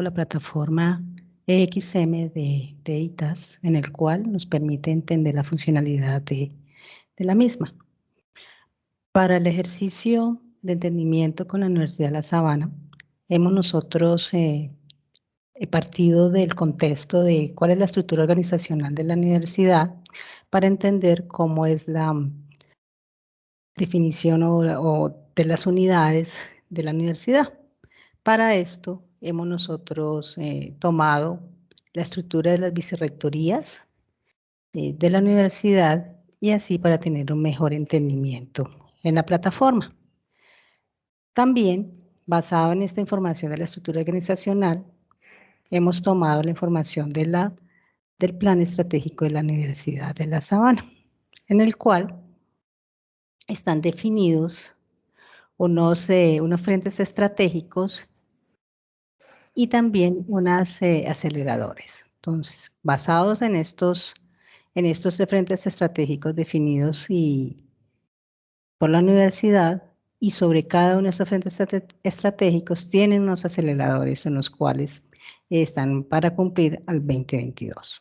por la plataforma EXM de ITAS, en el cual nos permite entender la funcionalidad de la misma. Para el ejercicio de entendimiento con la Universidad de La Sabana, hemos nosotros partido del contexto de cuál es la estructura organizacional de la universidad para entender cómo es la definición o de las unidades de la universidad. Para esto hemos nosotros tomado la estructura de las vicerrectorías de la universidad y así para tener un mejor entendimiento en la plataforma. También, basado en esta información de la estructura organizacional, hemos tomado la información del Plan Estratégico de la Universidad de La Sabana, en el cual están definidos unos frentes estratégicos y también unos aceleradores. Entonces, basados en estos frentes estratégicos definidos por la universidad, y sobre cada uno de estos frentes estratégicos tienen unos aceleradores en los cuales están para cumplir al 2022.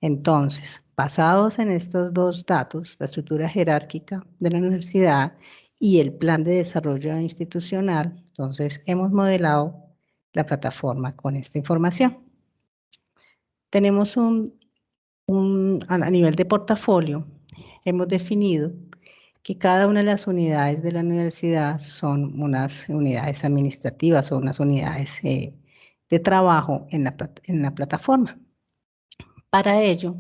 Entonces, basados en estos dos datos, la estructura jerárquica de la universidad y el plan de desarrollo institucional, entonces hemos modelado la plataforma con esta información. Tenemos a nivel de portafolio, hemos definido que cada una de las unidades de la universidad son unas unidades administrativas o unas unidades de trabajo en la plataforma. Para ello,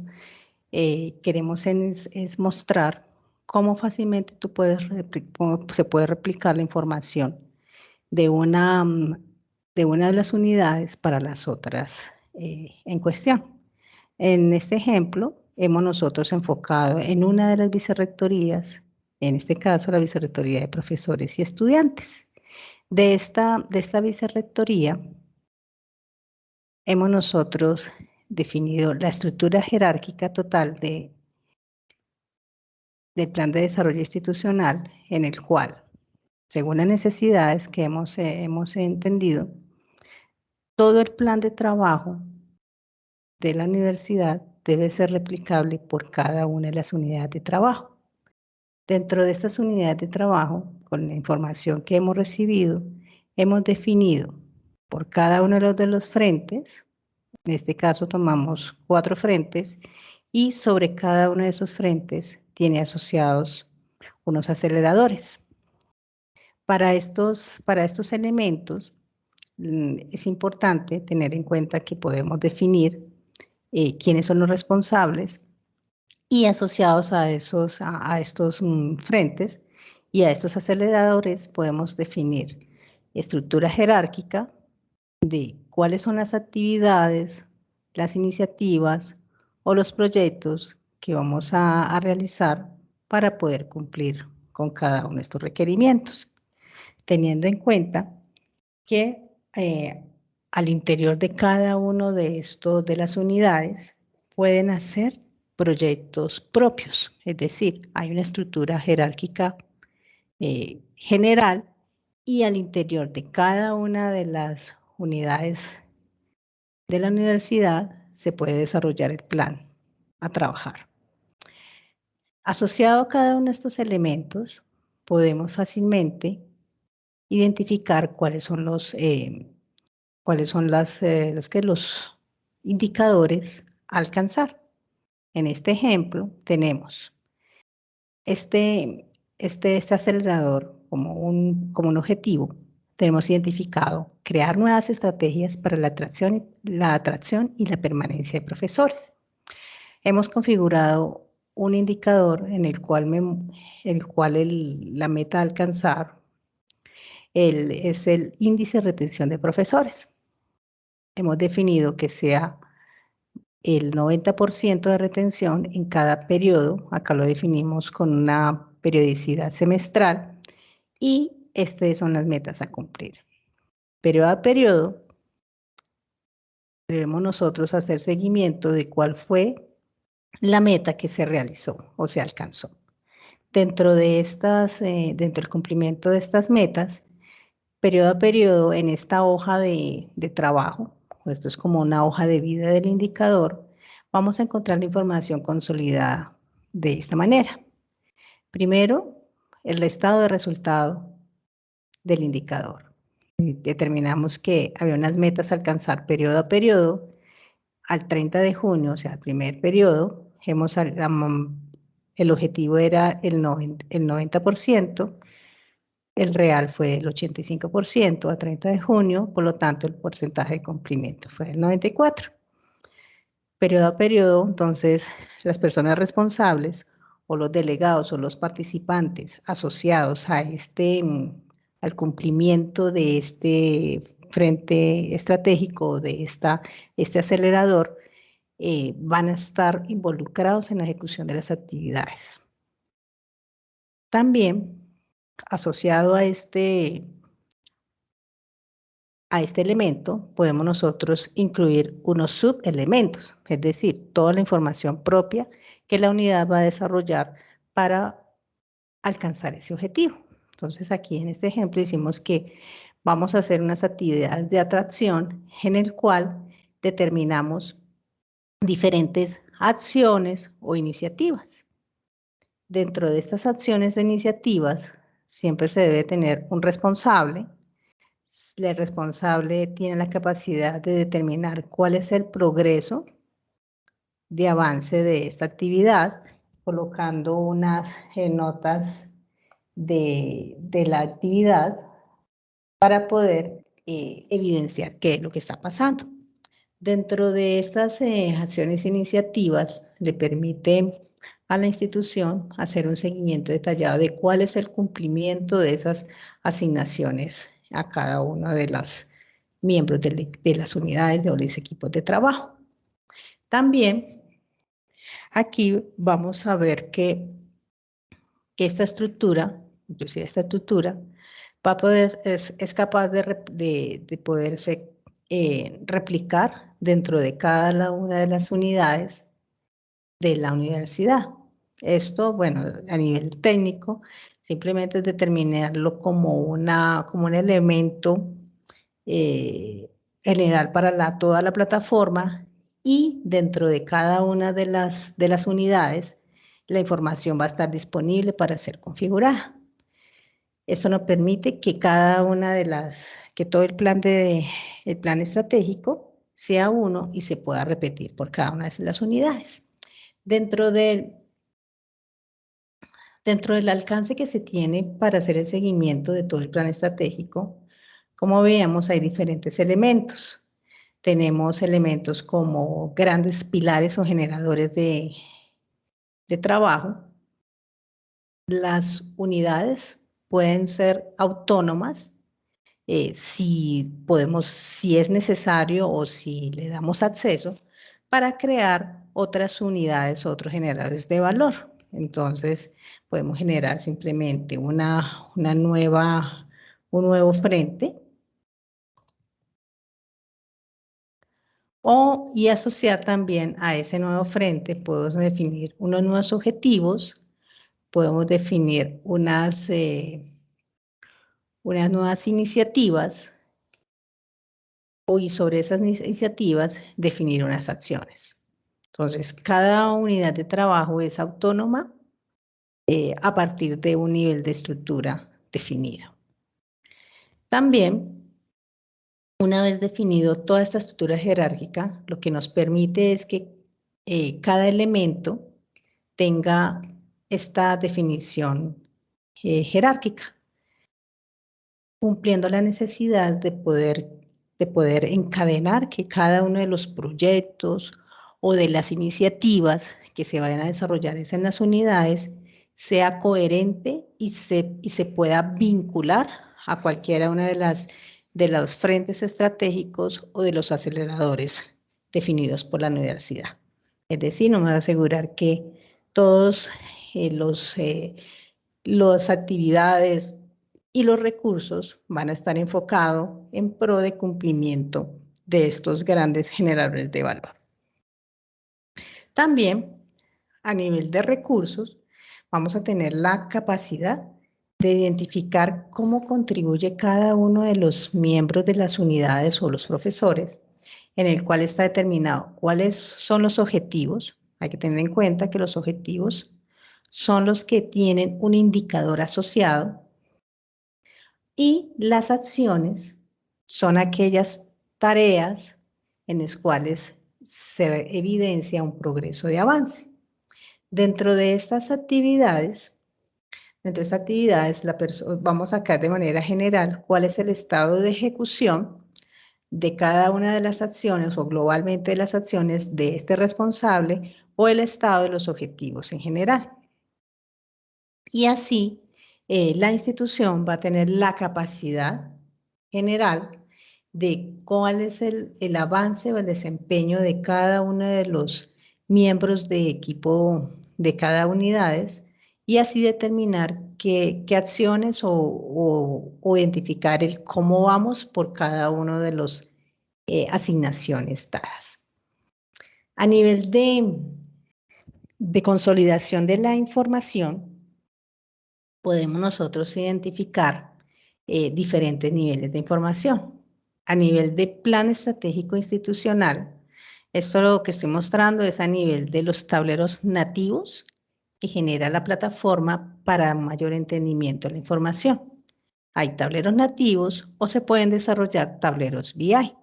queremos es mostrar cómo fácilmente se puede replicar la información de una de las unidades para las otras en cuestión. En este ejemplo, hemos nosotros enfocado en una de las vicerrectorías, en este caso la Vicerrectoría de Profesores y Estudiantes. De esta vicerrectoría, hemos nosotros definido la estructura jerárquica total del Plan de Desarrollo Institucional, en el cual, según las necesidades que hemos entendido, todo el plan de trabajo de la universidad debe ser replicable por cada una de las unidades de trabajo. Dentro de estas unidades de trabajo, con la información que hemos recibido, hemos definido por cada uno de los frentes, en este caso tomamos 4 frentes, y sobre cada uno de esos frentes tiene asociados unos aceleradores. Para estos elementos, es importante tener en cuenta que podemos definir quiénes son los responsables y asociados a estos frentes y a estos aceleradores podemos definir estructura jerárquica de cuáles son las actividades, las iniciativas o los proyectos que vamos a realizar para poder cumplir con cada uno de estos requerimientos, teniendo en cuenta que al interior de cada uno de las unidades pueden hacer proyectos propios, es decir, hay una estructura jerárquica general y al interior de cada una de las unidades de la universidad se puede desarrollar el plan a trabajar. Asociado a cada uno de estos elementos, podemos fácilmente identificar cuáles son los indicadores a alcanzar. En este ejemplo tenemos este acelerador como un objetivo. Tenemos identificado crear nuevas estrategias para la atracción y la permanencia de profesores. Hemos configurado un indicador en el cual la meta a alcanzar es el índice de retención de profesores. Hemos definido que sea el 90% de retención en cada periodo. Acá lo definimos con una periodicidad semestral y estas son las metas a cumplir. Periodo a periodo, debemos nosotros hacer seguimiento de cuál fue la meta que se realizó o se alcanzó. Dentro del cumplimiento de estas metas, periodo a periodo en esta hoja de trabajo, esto es como una hoja de vida del indicador, vamos a encontrar la información consolidada de esta manera. Primero, el estado de resultado del indicador. Determinamos que había unas metas a alcanzar periodo a periodo. Al 30 de junio, o sea, el primer periodo, el objetivo era el 90%, el real fue el 85% a 30 de junio, por lo tanto el porcentaje de cumplimiento fue el 94%. Periodo a periodo, entonces, las personas responsables o los delegados o los participantes asociados a al cumplimiento de este frente estratégico, de este acelerador, van a estar involucrados en la ejecución de las actividades. También, asociado a este elemento, podemos nosotros incluir unos subelementos, es decir, toda la información propia que la unidad va a desarrollar para alcanzar ese objetivo. Entonces, aquí en este ejemplo hicimos que vamos a hacer unas actividades de atracción en el cual determinamos diferentes acciones o iniciativas. Dentro de estas acciones e iniciativas, siempre se debe tener un responsable. El responsable tiene la capacidad de determinar cuál es el progreso de avance de esta actividad, colocando unas notas de la actividad para poder evidenciar qué es lo que está pasando. Dentro de estas acciones e iniciativas, le permite a la institución hacer un seguimiento detallado de cuál es el cumplimiento de esas asignaciones a cada uno de los miembros de las unidades de los equipos de trabajo. También aquí vamos a ver que esta estructura, inclusive esta estructura, va a poder, es capaz de poderse replicar dentro de cada una de las unidades de la universidad. Esto, bueno, a nivel técnico, simplemente es determinarlo como un elemento general para toda la plataforma, y dentro de cada una de las unidades, la información va a estar disponible para ser configurada. Esto nos permite que que todo el plan estratégico sea uno y se pueda repetir por cada una de las unidades. Dentro del alcance que se tiene para hacer el seguimiento de todo el plan estratégico, como veíamos, hay diferentes elementos. Tenemos elementos como grandes pilares o generadores de trabajo. Las unidades pueden ser autónomas si es necesario o si le damos acceso para crear otras unidades, otros generadores de valor. Entonces, podemos generar simplemente un nuevo frente y asociar también a ese nuevo frente, podemos definir unos nuevos objetivos, podemos definir unas nuevas iniciativas y sobre esas iniciativas definir unas acciones. Entonces, cada unidad de trabajo es autónoma a partir de un nivel de estructura definido. También, una vez definido toda esta estructura jerárquica, lo que nos permite es que cada elemento tenga esta definición jerárquica, cumpliendo la necesidad de poder encadenar que cada uno de los proyectos o de las iniciativas que se vayan a desarrollar en las unidades sea coherente y se pueda vincular a cualquiera una de los frentes estratégicos o de los aceleradores definidos por la universidad. Es decir, nos va a asegurar que todos las actividades y los recursos van a estar enfocados en pro de cumplimiento de estos grandes generadores de valor. También, a nivel de recursos, vamos a tener la capacidad de identificar cómo contribuye cada uno de los miembros de las unidades o los profesores, en el cual está determinado cuáles son los objetivos. Hay que tener en cuenta que los objetivos son los que tienen un indicador asociado y las acciones son aquellas tareas en las cuales se evidencia un progreso de avance. Dentro de estas actividades, vamos a sacar de manera general cuál es el estado de ejecución de cada una de las acciones o globalmente de las acciones de este responsable o el estado de los objetivos en general. Y así, la institución va a tener la capacidad general de cuál es el avance o el desempeño de cada uno de los miembros de equipo de cada unidades y así determinar qué acciones o identificar el cómo vamos por cada uno de los asignaciones dadas. A nivel de consolidación de la información, podemos nosotros identificar diferentes niveles de información. A nivel de plan estratégico institucional, esto lo que estoy mostrando es a nivel de los tableros nativos que genera la plataforma para mayor entendimiento de la información. Hay tableros nativos o se pueden desarrollar tableros BI.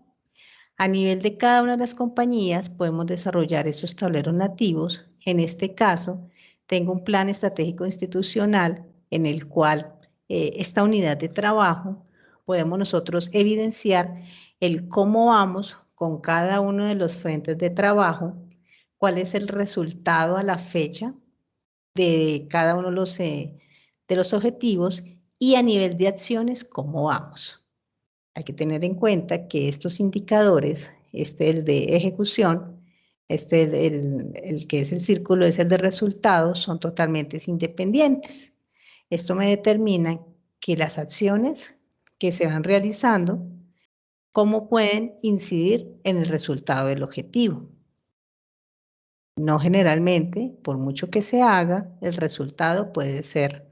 A nivel de cada una de las compañías podemos desarrollar esos tableros nativos. En este caso, tengo un plan estratégico institucional en el cual esta unidad de trabajo podemos nosotros evidenciar el cómo vamos con cada uno de los frentes de trabajo, cuál es el resultado a la fecha de cada uno de los objetivos y a nivel de acciones, cómo vamos. Hay que tener en cuenta que estos indicadores, el de ejecución, el que es el círculo, es el de resultados, son totalmente independientes. Esto me determina que las acciones que se van realizando, cómo pueden incidir en el resultado del objetivo. No generalmente, por mucho que se haga, el resultado puede ser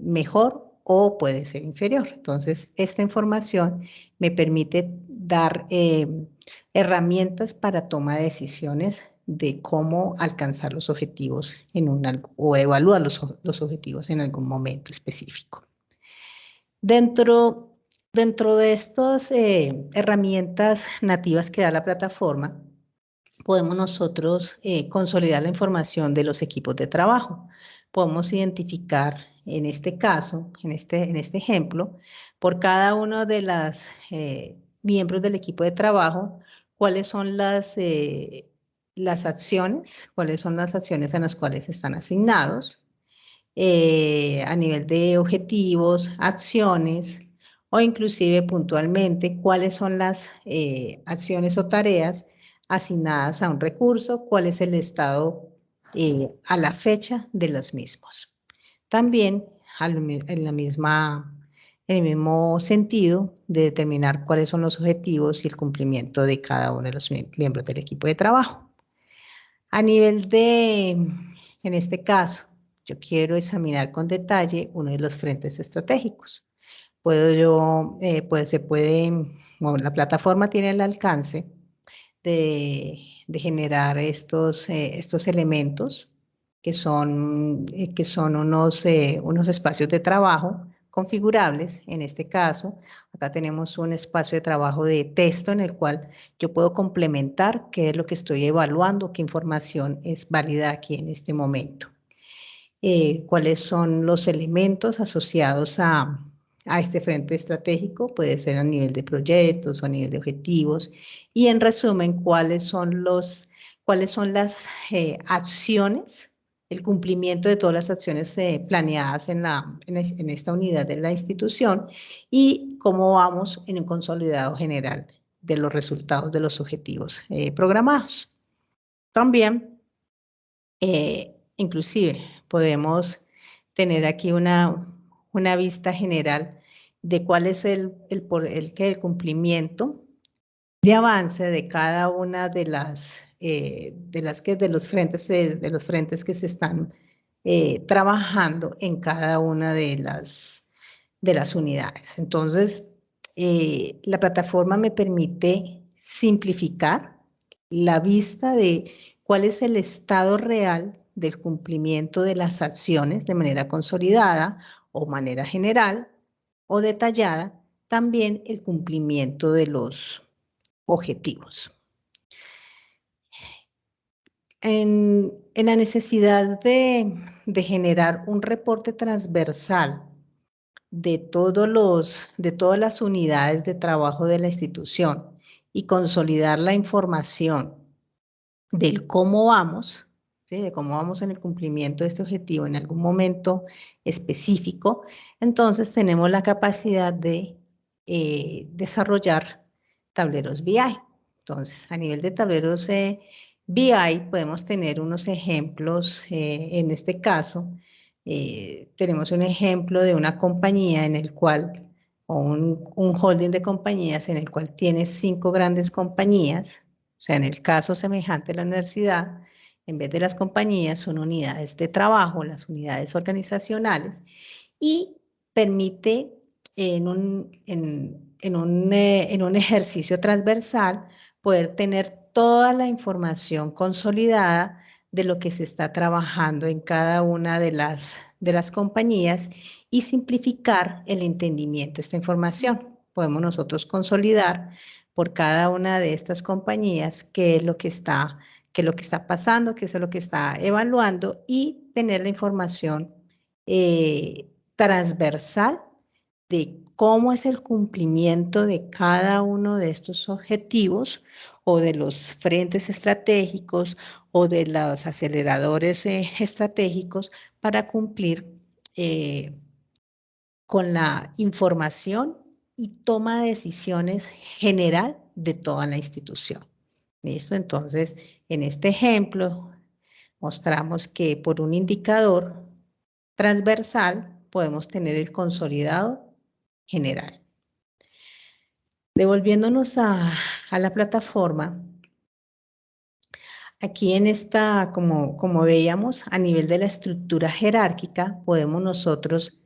mejor o puede ser inferior. Entonces, esta información me permite dar herramientas para toma de decisiones de cómo alcanzar los objetivos o evaluar los objetivos en algún momento específico. Dentro de estas herramientas nativas que da la plataforma, podemos nosotros consolidar la información de los equipos de trabajo. Podemos identificar, en este caso, en este ejemplo, por cada uno de los miembros del equipo de trabajo, cuáles son las acciones, en las cuales están asignados, a nivel de objetivos, acciones, o inclusive puntualmente cuáles son las acciones o tareas asignadas a un recurso, cuál es el estado a la fecha de los mismos. También en el mismo sentido de determinar cuáles son los objetivos y el cumplimiento de cada uno de los miembros del equipo de trabajo. A nivel en este caso, yo quiero examinar con detalle uno de los frentes estratégicos. La plataforma tiene el alcance de generar estos elementos que son unos espacios de trabajo configurables. En este caso, acá tenemos un espacio de trabajo de texto en el cual yo puedo complementar qué es lo que estoy evaluando, qué información es válida aquí en este momento. Cuáles son los elementos asociados a este frente estratégico, puede ser a nivel de proyectos o a nivel de objetivos, y en resumen, cuáles son las acciones, el cumplimiento de todas las acciones planeadas en esta unidad de la institución y cómo vamos en un consolidado general de los resultados de los objetivos programados. También, inclusive, podemos tener aquí una vista general de cuál es el cumplimiento de avance de cada una de los frentes que se están trabajando en cada una de las unidades. Entonces, la plataforma me permite simplificar la vista de cuál es el estado real del cumplimiento de las acciones de manera consolidada o manera general o detallada, también el cumplimiento de los objetivos. En la necesidad de generar un reporte transversal de todas las unidades de trabajo de la institución y consolidar la información del cómo vamos, ¿sí? De cómo vamos en el cumplimiento de este objetivo en algún momento específico, entonces tenemos la capacidad de desarrollar tableros BI. Entonces, a nivel de tableros BI podemos tener unos ejemplos. En este caso, tenemos un ejemplo de una compañía en el cual, o un holding de compañías en el cual tiene 5 grandes compañías. O sea, en el caso semejante a la universidad, en vez de las compañías, son unidades de trabajo, las unidades organizacionales, y permite en un ejercicio transversal poder tener toda la información consolidada de lo que se está trabajando en cada una de las compañías y simplificar el entendimiento de esta información. Podemos nosotros consolidar por cada una de estas compañías qué es lo que está pasando, qué es lo que está evaluando y tener la información transversal de cómo es el cumplimiento de cada uno de estos objetivos o de los frentes estratégicos o de los aceleradores estratégicos para cumplir con la información y toma de decisiones general de toda la institución. ¿Listo? Entonces, en este ejemplo, mostramos que por un indicador transversal podemos tener el consolidado general. Devolviéndonos a la plataforma, aquí en esta, como veíamos, a nivel de la estructura jerárquica, podemos nosotros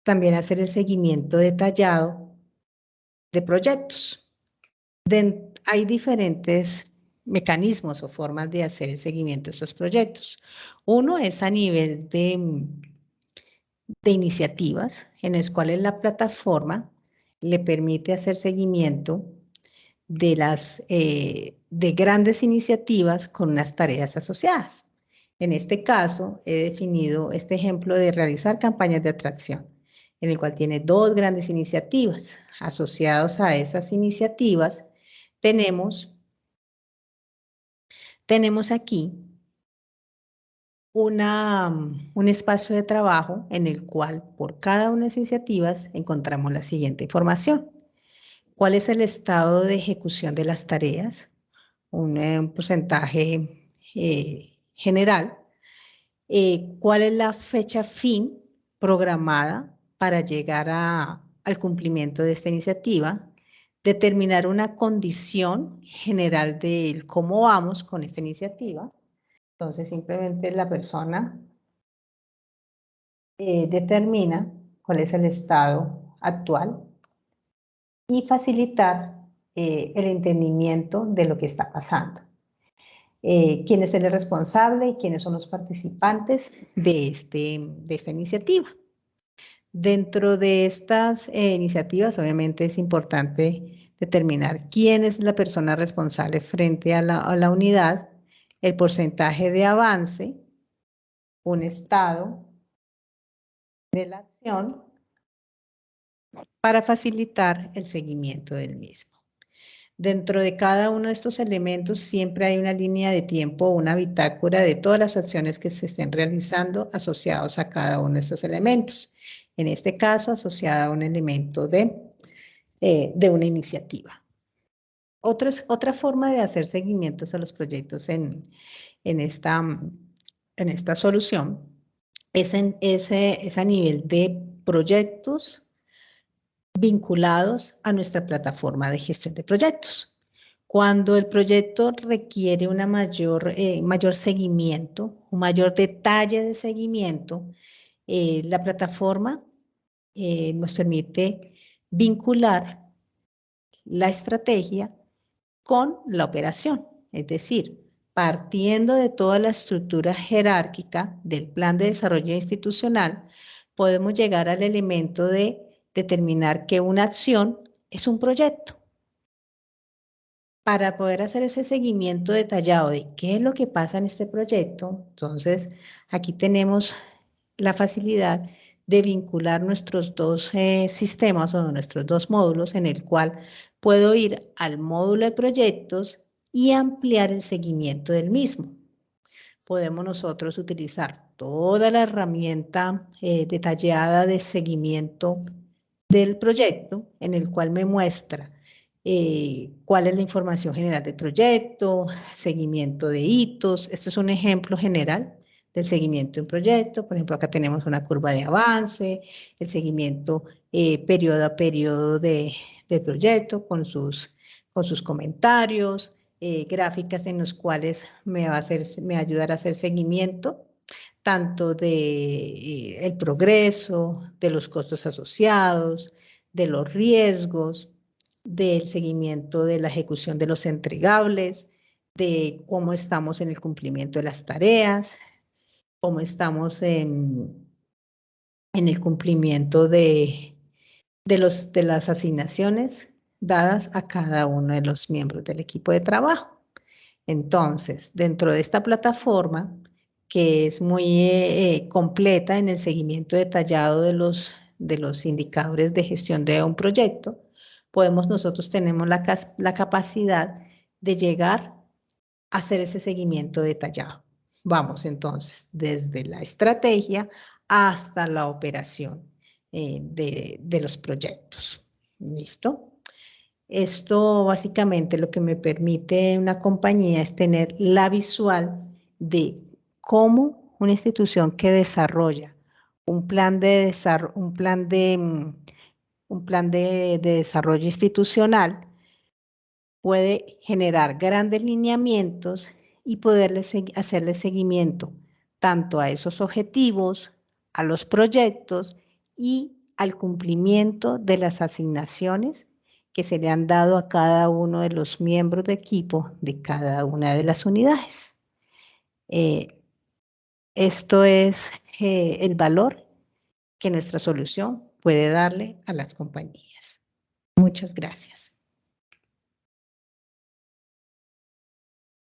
también hacer el seguimiento detallado de proyectos. Hay diferentes mecanismos o formas de hacer el seguimiento de estos proyectos. Uno es a nivel de iniciativas, en las cuales la plataforma le permite hacer seguimiento de grandes iniciativas con unas tareas asociadas. En este caso, he definido este ejemplo de realizar campañas de atracción, en el cual tiene 2 grandes iniciativas. Asociados a esas iniciativas, tenemos aquí un espacio de trabajo en el cual por cada una de las iniciativas encontramos la siguiente información. ¿Cuál es el estado de ejecución de las tareas? Un porcentaje general. ¿Cuál es la fecha fin programada para llegar al cumplimiento de esta iniciativa? Determinar una condición general de cómo vamos con esta iniciativa. Entonces, simplemente la persona determina cuál es el estado actual y facilitar el entendimiento de lo que está pasando. Quién es el responsable y quiénes son los participantes de esta iniciativa. Dentro de estas iniciativas, obviamente es importante determinar quién es la persona responsable frente a la unidad, el porcentaje de avance, un estado de la acción para facilitar el seguimiento del mismo. Dentro de cada uno de estos elementos siempre hay una línea de tiempo, una bitácora de todas las acciones que se estén realizando asociados a cada uno de estos elementos. En este caso, asociada a un elemento de una iniciativa. Otra forma de hacer seguimientos a los proyectos en esta solución es a nivel de proyectos vinculados a nuestra plataforma de gestión de proyectos. Cuando el proyecto requiere una mayor seguimiento, un mayor detalle de seguimiento, la plataforma nos permite vincular la estrategia con la operación, es decir, partiendo de toda la estructura jerárquica del plan de desarrollo institucional, podemos llegar al elemento de determinar que una acción es un proyecto. Para poder hacer ese seguimiento detallado de qué es lo que pasa en este proyecto, entonces aquí tenemos la facilidad de vincular nuestros dos sistemas o nuestros dos módulos, en el cual puedo ir al módulo de proyectos y ampliar el seguimiento del mismo. Podemos nosotros utilizar toda la herramienta detallada de seguimiento del proyecto, en el cual me muestra cuál es la información general del proyecto, seguimiento de hitos. Esto es un ejemplo general del seguimiento de un proyecto. Por ejemplo, acá tenemos una curva de avance, el seguimiento periodo a periodo del proyecto con sus comentarios, gráficas en los cuales me va a ayudar a hacer seguimiento tanto de el progreso, de los costos asociados, de los riesgos, del seguimiento de la ejecución de los entregables, de cómo estamos en el cumplimiento de las tareas, cómo estamos en el cumplimiento de las asignaciones dadas a cada uno de los miembros del equipo de trabajo. Entonces, dentro de esta plataforma, que es muy completa en el seguimiento detallado de los indicadores de gestión de un proyecto, tenemos la capacidad de llegar a hacer ese seguimiento detallado. Vamos entonces desde la estrategia hasta la operación de los proyectos. ¿Listo? Esto básicamente lo que me permite una compañía es tener la visual de cómo una institución que desarrolla un plan de desarrollo institucional puede generar grandes lineamientos y hacerle seguimiento tanto a esos objetivos, a los proyectos y al cumplimiento de las asignaciones que se le han dado a cada uno de los miembros de equipo de cada una de las unidades. Esto es el valor que nuestra solución puede darle a las compañías. Muchas gracias.